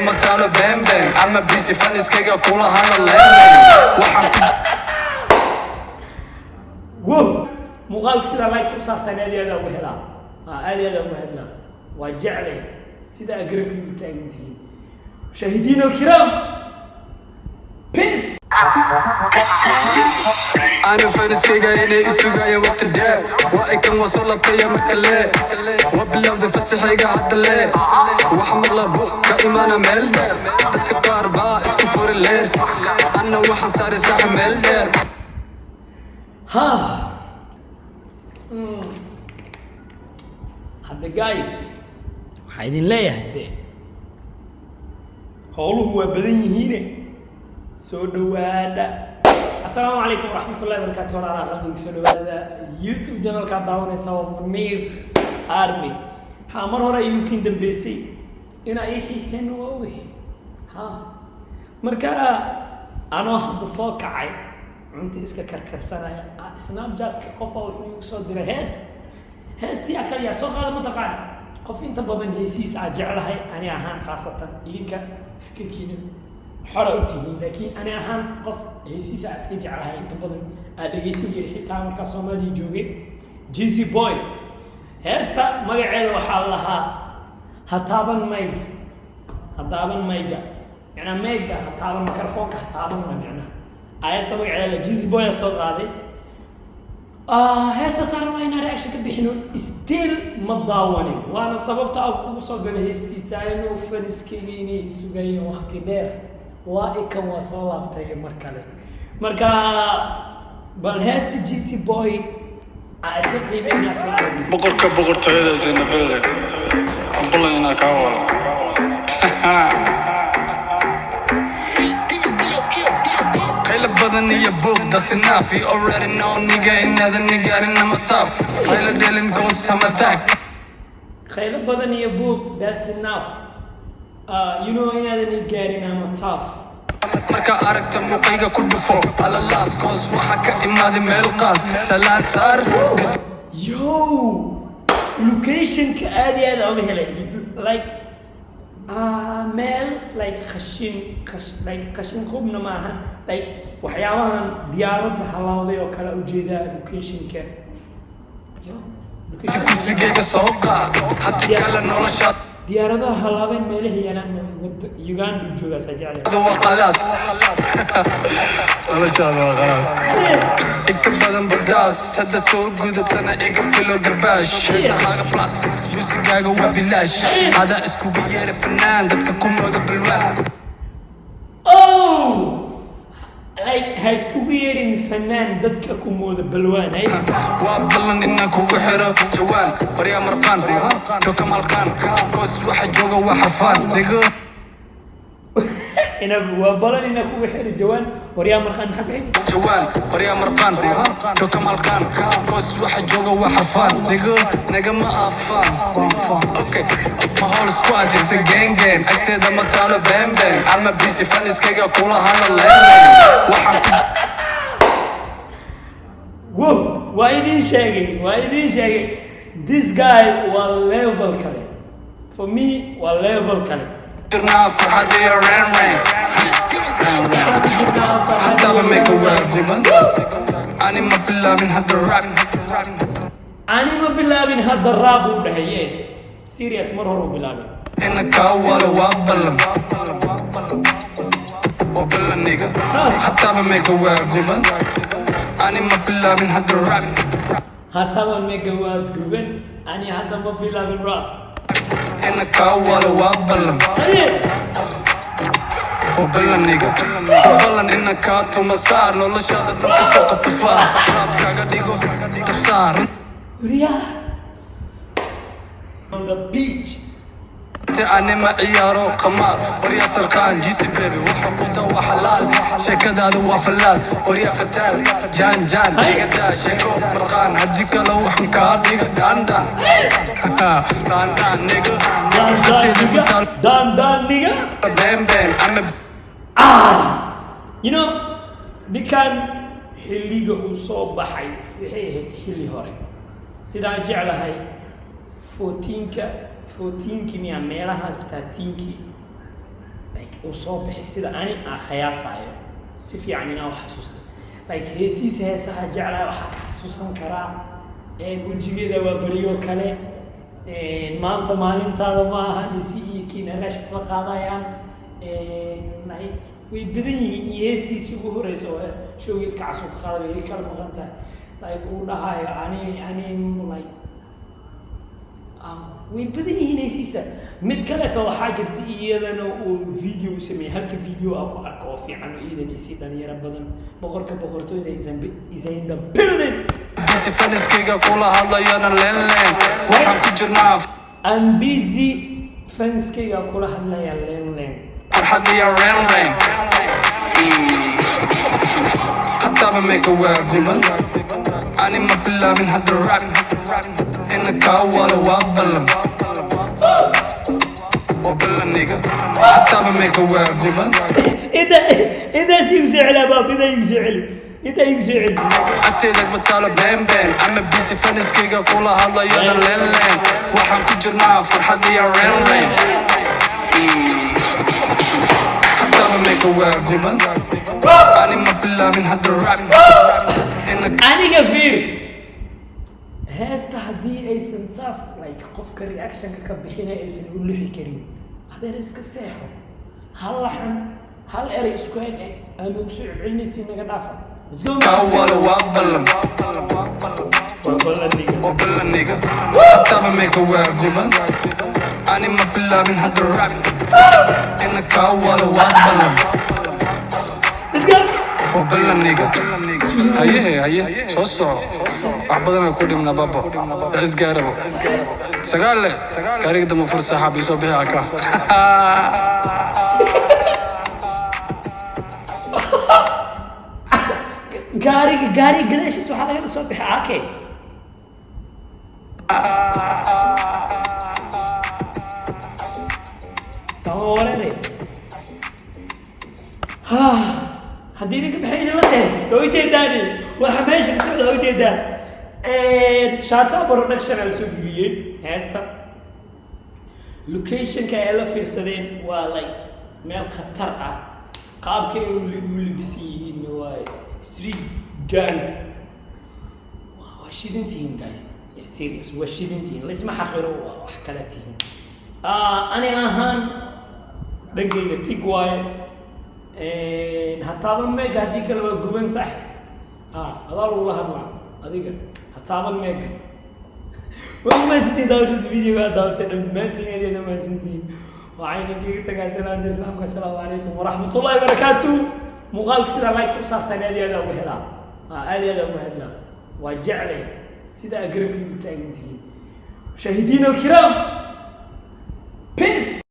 matalo bang bang ama busy faniskayga kula hadal leeyahay wow muuqaalka sida like u saartaan aad iyo aad ugu helaa aad iyo aad ugu helaa waa jecleh sida agrabkii u taagantihiin مشاهدينا الكرام peace أنا فانسكيغا إني إسوغايا وقت الداء وإكن وصل بيا مكالي وبلغد فسحيغا عدلي وحمر لابوخ كإيمانا ميلدر تكبار با اسكو فور الليل أنا وحن صاري ساحة ميلدر ها هذا جايز وحايدين ليه هدي howluhu waa badan yihiin soo dhawaada assalaamu alaykum warahmatullahi wabarakatuh walaalaha qalbiga soo dhawaada youtube channelka daawanaysa waa Munir Army ha mar hore ayuu kin dambeysay ina ay xiisteen waa ogeey ha marka anoo hadda soo kacay cunti iska karkarsanaya snapchat qof wuxuu soo diray heestii akaliya soo qaada mataqaan qof inta badan heesiis aan jeclahay ani ahaan khaasatan idinka fikirkiina xora u tihiin laakiin ani ahaan qof heesiis aan iska jeclahay inta badan aan dhageysan jiray xitaa markaa Soomaaliya joogay Jeezy Boy heesta magaceeda waxaa lahaa hataaban mayga yana mayga hataaban mikrofoonka hataaban waa macna heesta magaceeda Jeezy Boy soo qaaday heesta saarnaa inaan reaction ka bixino still ma daawanin waana sababta ugu soo galay heestiisa inuu faniskayga inay sugayeen waqti dheer waa ikan waa soo laabtay marka bal heesta Jeezy Boy isla qiimeynaa asla boqortooyada Zainabada ambulayna ka wala بدن يا بوك that's enough you already know nigga another nigga and I'm a tough خيل dealing those some attacks خيل بدن يا بوك that's enough you know another nigga and I'm a tough marka aragta muuqayga ku dhufo ala laas qoos waxa ka imaade meel qaas salaan saar yo location ka aad iyo aad uga helay like meel like qashin qubna maaha like waxyaabahan diyaaradda halawday oo kala ujeeda location-ka location-ka soo qaad hatta kala nolosha diyaaradaha halaween meelaheena Uganda jooga sajaalay waa qalaas waa qalaas inka badan badaas hadda soo gudubtana iga filo garbash heesaha plus musigaaga waa bilaash hada isku yeer fanaan dadka ku mooda bilwaan like high school yearing fanaan dadka ku mooda balwaan ay waa ballan inna kugu xiro jawaan bariya marqaan to kamalkan koos waxa jooga waxa faan digo ina waa ballan inna kugu xiro jawaan bariya marqaan maxaa ku xigay jawaan bariya marqaan to kamalkan koos waxa jooga waxa faan digo naga ma afaan okay my whole squad is a gang agteeda matalo bang bang ama busy faniskayga kula hadal leeyahay wow why didn't shaggy this guy was level kale for me was level kale turna farhad iyo ran hataba make a world woman ani ma bilaabin hadda rap u dhahaye serious mar hore u bilaabay inna ka wala waa ballan وبلا نيجا حتى بميك واد جبن أنا ما بلا من هاد الراب حتى بميك واد جبن أنا هذا ما بلا من راب أنا كاوال وابلا وبلا نيجا وبلا إنك كاتو مسار لو نشاط تنقص الطفال راب كاغا ديغو تبصار ريا on the beach أنا ما عيارو قمار وريا سرقان جيسي بيبي وحقوته وحلال شكداد وفلال وريا فتال جان ديغدا شيكو مرقان هديك لو حنكار ديغ دان نيغا دان نيغا بام I'm you know nikan xilliga uu soo baxay waxay ahayd xilli hore sidaan jeclahay 14 miya meelahaas 13 like uu soo bixi sida ani aan khayaasayo si fiican inaan wax xasuusto like heesiisa heesaha jeclaa waxaa ka xasuusan karaa wejigeeda waa beriyo kale maanta maalintaada ma aha nisi iyo kiina raashis la qaadayaan like way badan yihiin iyo heestiisii ugu horeysa oo showgilka casuu ka qaaday way kala maqan tahay like uu dhahayo ani like way badan yihiin heesiisa mid kaleeto waxaa jirta iyadana uu video u sameeyey halka video aan ku arko oo fiican oo iidan isii dhalinyaro badan boqorka boqortooyda is in the building busy fanskayga kula hadlayana leen waxaan ku jirnaa I'm busy fanskayga kula hadlaya leen farxad iyo reen haddaba make a word diman ani ma bilaabin hadda rap ina kaa wala waa ballan nigga haddaba make a word diman إذا سيسعل أباب إذا يسعل agteeda bataalo been ama busy fanskayga kula hadlayana leen waxaan ku jirnaa farxad iyo reen haddaba make a word diman ani ma bilaabin hadda rap aniga fiir heesta haddii aysan saas like qofka reactionka ka bixina aysan u lixi karin adeer iska seexo hal laxan hal eray isku eg aanu ku soo celinaysi naga dhaafa wala waa ballan nigga haddaba make a word diman ani ma bilaabin hadda rap ina kaa wala waa ballan nigga haye soo soco wax badanaa ku dhimna baba isgaarabo sagaale gaariga dama fur saaxaabi soo bixi aka gaariga gadaashiis waxaa laga soo bixi ake sama wareere haddii idinka baxay idinla tahay waa ujeedaani waxa meesha ka socda waa ujeedaan shaata production ala soo geliyey heesta locationka ay la fiirsadeen waa like meel khatar ah qaabka ay u libisan yihiin waa street gang waa shidantihiin guys serious waa shidantihiin laisma xaqiro waa wax kala tihiin ani ahaan dhankayga tig waaye hataaban meega haddii kale waa guban sax adaa lagula hadlaa adiga hataaban meega waa mahadsantiin daawashada videoga aad daawatay dhammaantiin adeeda mahadsantiin waxayna kaga tagaa salaamta islaamka asalaamu calaykum waraxmatullahi wabarakaatu muuqaalka sidaa like u saartaan aad iyo aad uga helaa aad iyo aad uga helaa waa jeclay sida garabkii u taagan tihiin mushaahidiina alkiraam